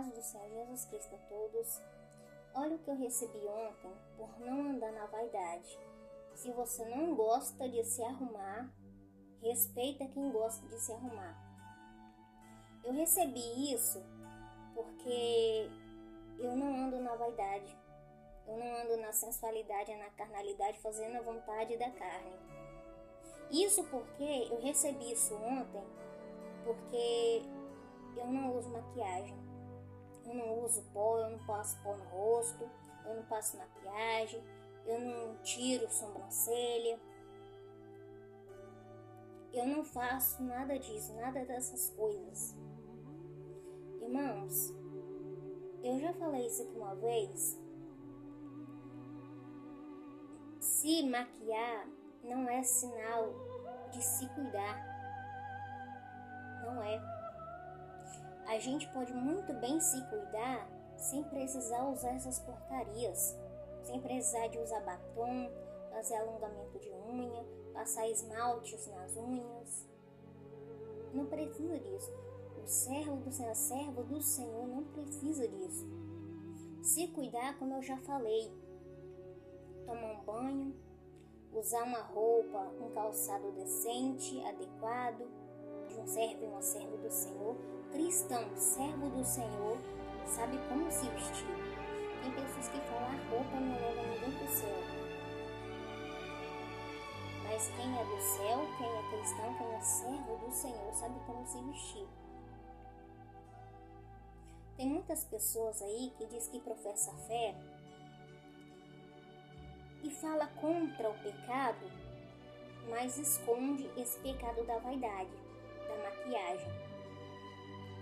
paz do Senhor Jesus Cristo a todos. Olha o que eu recebi ontem por não andar na vaidade. Se você não gosta de se arrumar, respeita quem gosta de se arrumar. Eu recebi isso porque eu não ando na vaidade. Eu não ando na sensualidade, na carnalidade, fazendo a vontade da carne. Isso porque eu recebi isso ontem, porque eu não uso maquiagem. Eu não uso pó, eu não passo pó no rosto, eu não passo maquiagem, eu não tiro sobrancelha. Eu não faço nada disso, nada dessas coisas. Irmãos, eu já falei isso aqui uma vez. Se maquiar não é sinal de se cuidar. Não é. A gente pode muito bem se cuidar sem precisar usar essas porcarias. Sem precisar de usar batom, fazer alongamento de unha, passar esmaltes nas unhas. Não precisa disso. O servo do Senhor, a serva do Senhor não precisa disso. Se cuidar, como eu já falei, tomar um banho, usar uma roupa, um calçado decente, adequado, de um servo e uma serva do Senhor. Cristão, servo do Senhor, sabe como se vestir. Tem pessoas que falam, a roupa não leva ninguém para o céu. Mas quem é do céu, quem é cristão, quem é servo do Senhor, sabe como se vestir. Tem muitas pessoas aí que diz que professa fé e fala contra o pecado, mas esconde esse pecado da vaidade, da maquiagem,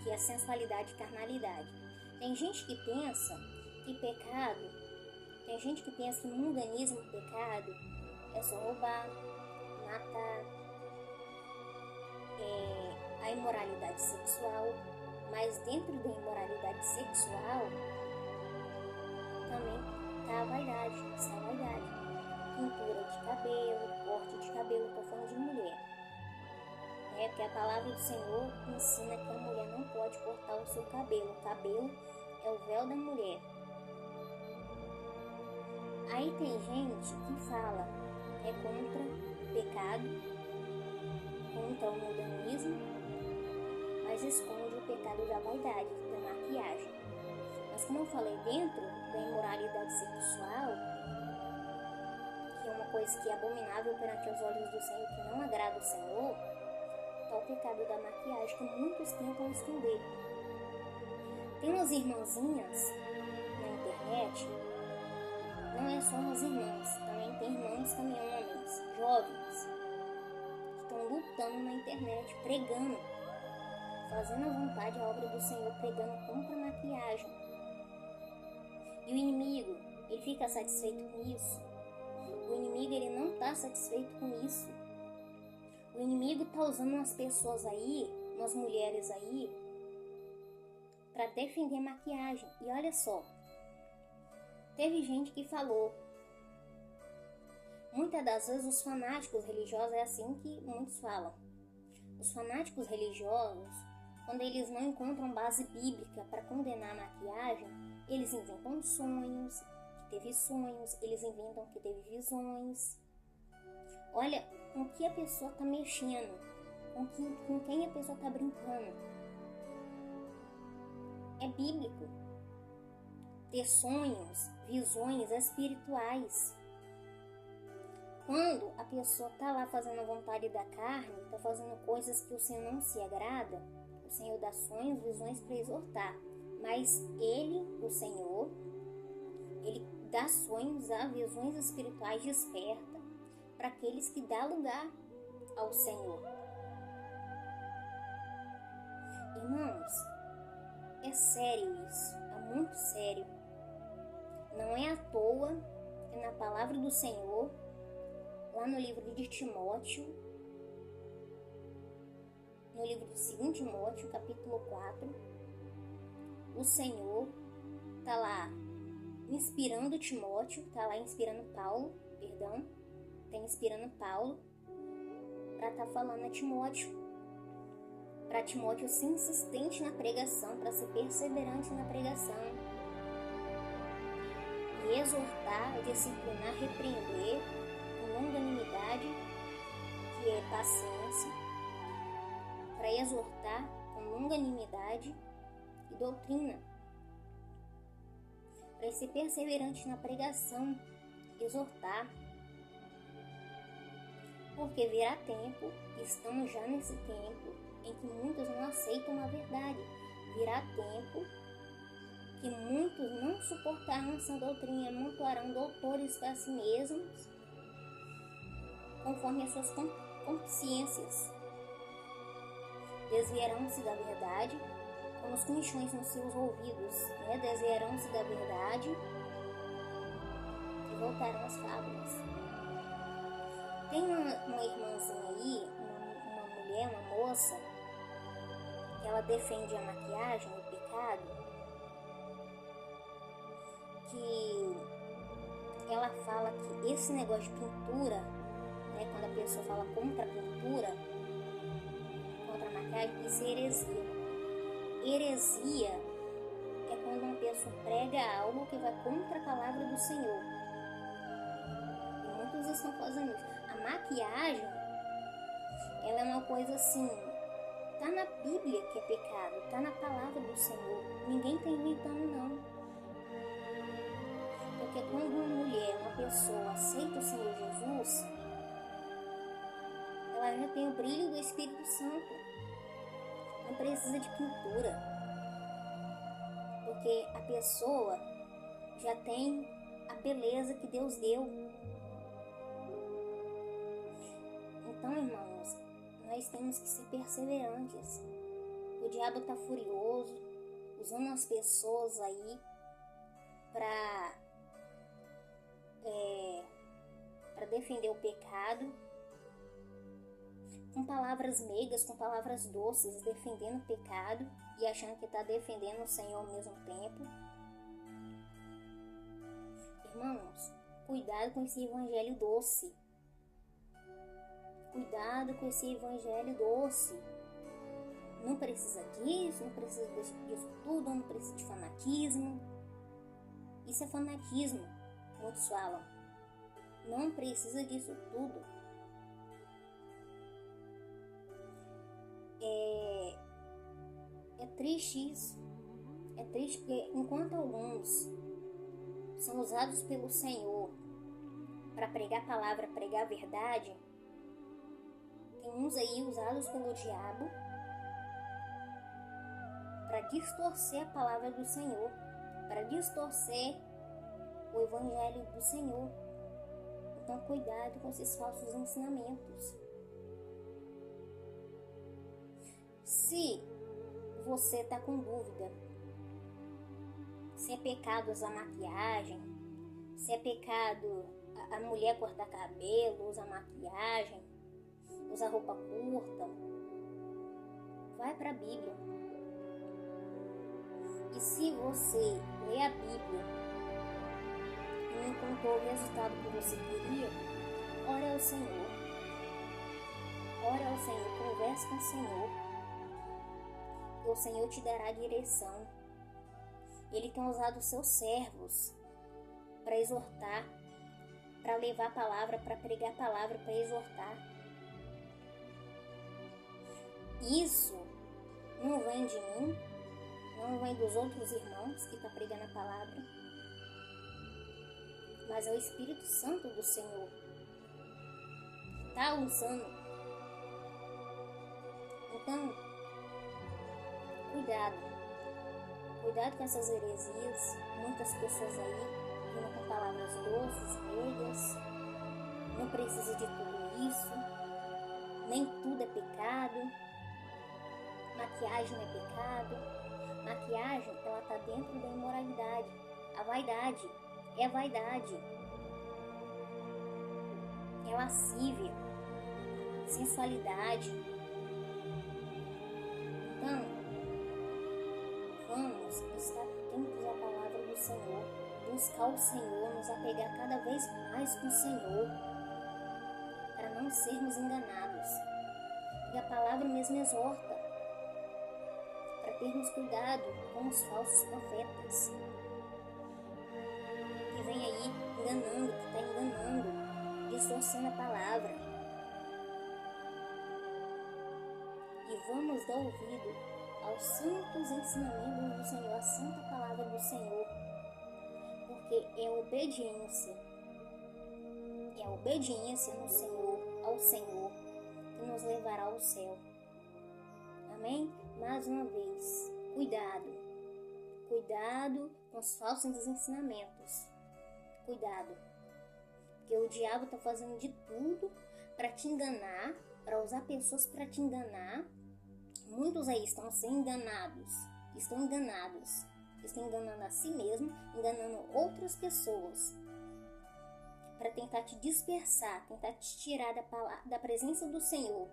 que é a sensualidade e carnalidade. Tem gente que pensa que pecado, tem gente que pensa que mundanismo, pecado, é só roubar, matar, a imoralidade sexual, mas dentro da imoralidade sexual também está a vaidade, está a vaidade. Pintura de cabelo, corte de cabelo, estou falando de mulher. Porque a palavra do Senhor ensina que a mulher não pode cortar o seu cabelo. O cabelo é o véu da mulher. Aí tem gente que fala contra o pecado, contra o mundanismo, mas esconde o pecado da vaidade, da maquiagem. Mas como eu falei, dentro da imoralidade sexual, que é uma coisa que é abominável perante os olhos do Senhor, que não agrada o Senhor, está o pecado da maquiagem, que muitos tentam esconder. Tem umas irmãzinhas na internet, não é só umas irmãs, também tem irmãos, também homens, jovens, que estão lutando na internet, pregando, fazendo à vontade a obra do Senhor, pregando contra a maquiagem. E o inimigo, ele fica satisfeito com isso? O inimigo, ele não está satisfeito com isso. O inimigo está usando umas pessoas aí, umas mulheres aí, para defender a maquiagem. E olha só, teve gente que falou, muitas das vezes os fanáticos religiosos, é assim que muitos falam. Os fanáticos religiosos, quando eles não encontram base bíblica para condenar a maquiagem, eles inventam sonhos, que teve sonhos, eles inventam que teve visões. Olha com que a pessoa está mexendo, com quem a pessoa está brincando. É bíblico ter sonhos, visões espirituais. Quando a pessoa está lá fazendo a vontade da carne, está fazendo coisas que o Senhor não se agrada, o Senhor dá sonhos, visões para exortar. Mas Ele, o Senhor, Ele dá sonhos, dá visões espirituais, desperta para aqueles que dão lugar ao Senhor. Irmãos, é sério isso, é muito sério. Não é à toa que na palavra do Senhor, lá no livro de Timóteo, no livro de 2 Timóteo, capítulo 4, o Senhor está lá inspirando Timóteo, está lá inspirando Paulo, está inspirando Paulo para estar falando a Timóteo, para Timóteo ser insistente na pregação, para ser perseverante na pregação, e exortar, disciplinar, repreender com longanimidade, que é paciência, para exortar com longanimidade e doutrina, para ser perseverante na pregação, exortar, porque virá tempo, estamos já nesse tempo, em que muitos não aceitam a verdade. Virá tempo que muitos não suportarão essa doutrina, amontoarão doutores para si mesmos, conforme as suas consciências. Desviarão-se da verdade, com os comichões nos seus ouvidos, desviarão-se da verdade e voltarão às fábulas. Tem uma irmãzinha aí, uma mulher, uma moça, que ela defende a maquiagem, o pecado, que ela fala que esse negócio de pintura, quando a pessoa fala contra a pintura, contra a maquiagem, isso é heresia. Heresia é quando uma pessoa prega algo que vai contra a palavra do Senhor. E muitos estão fazendo isso. A maquiagem, ela é uma coisa assim, tá na Bíblia que é pecado, tá na palavra do Senhor. Ninguém tá inventando, não. Porque quando uma mulher, uma pessoa aceita o Senhor Jesus, ela já tem o brilho do Espírito Santo. Não precisa de pintura. Porque a pessoa já tem a beleza que Deus deu. Então, irmãos, nós temos que ser perseverantes. O diabo está furioso, usando as pessoas aí para defender o pecado, com palavras meigas, com palavras doces, defendendo o pecado e achando que está defendendo o Senhor ao mesmo tempo. Irmãos, cuidado com esse evangelho doce. Cuidado com esse evangelho doce. Não precisa disso, não precisa disso tudo, não precisa de fanatismo. Isso é fanatismo, muitos falam. Não precisa disso tudo. É triste isso. É triste porque enquanto alguns são usados pelo Senhor para pregar a palavra, pregar a verdade, tem uns aí usados pelo diabo para distorcer a palavra do Senhor, para distorcer o evangelho do Senhor. Então, cuidado com esses falsos ensinamentos. Se você está com dúvida se é pecado usar maquiagem, se é pecado a mulher cortar cabelo, usar maquiagem, usar roupa curta, vai para a Bíblia. E se você lê a Bíblia e não encontrou o resultado que você queria, ore ao Senhor. Ore ao Senhor, converse com o Senhor. E o Senhor te dará direção. Ele tem usado os seus servos para exortar, para levar a palavra, para pregar a palavra, para exortar. Isso não vem de mim, não vem dos outros irmãos que estão pregando a palavra, mas é o Espírito Santo do Senhor que está usando. Então, cuidado com essas heresias. Muitas pessoas aí vindo com palavras doces, meigas. Não precisa de tudo isso. Nem tudo é pecado. Maquiagem não é pecado. Maquiagem, ela está dentro da imoralidade. A vaidade é a vaidade. É lascívia. Sensualidade. Então, vamos estar atentos à palavra do Senhor, buscar o Senhor, nos apegar cada vez mais com o Senhor, para não sermos enganados. E a palavra mesmo exorta, termos cuidado com os falsos profetas que vem aí enganando, que está enganando, distorcendo a palavra. E vamos dar ouvido aos santos ensinamentos do Senhor, a santa palavra do Senhor, porque é a obediência no Senhor, ao Senhor, que nos levará ao céu. Amém? Mais uma vez, cuidado com os falsos ensinamentos. Cuidado, porque o diabo está fazendo de tudo para te enganar, para usar pessoas para te enganar. Muitos aí estão sendo enganados, estão enganando a si mesmo, enganando outras pessoas, para tentar te dispersar, tentar te tirar da presença do Senhor.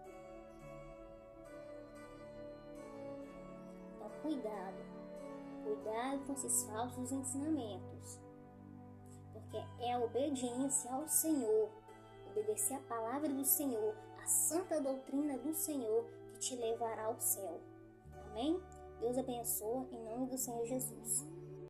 Então, cuidado com esses falsos ensinamentos, porque é a obediência ao Senhor, obedecer a palavra do Senhor, a santa doutrina do Senhor, que te levará ao céu. Amém? Deus abençoe em nome do Senhor Jesus.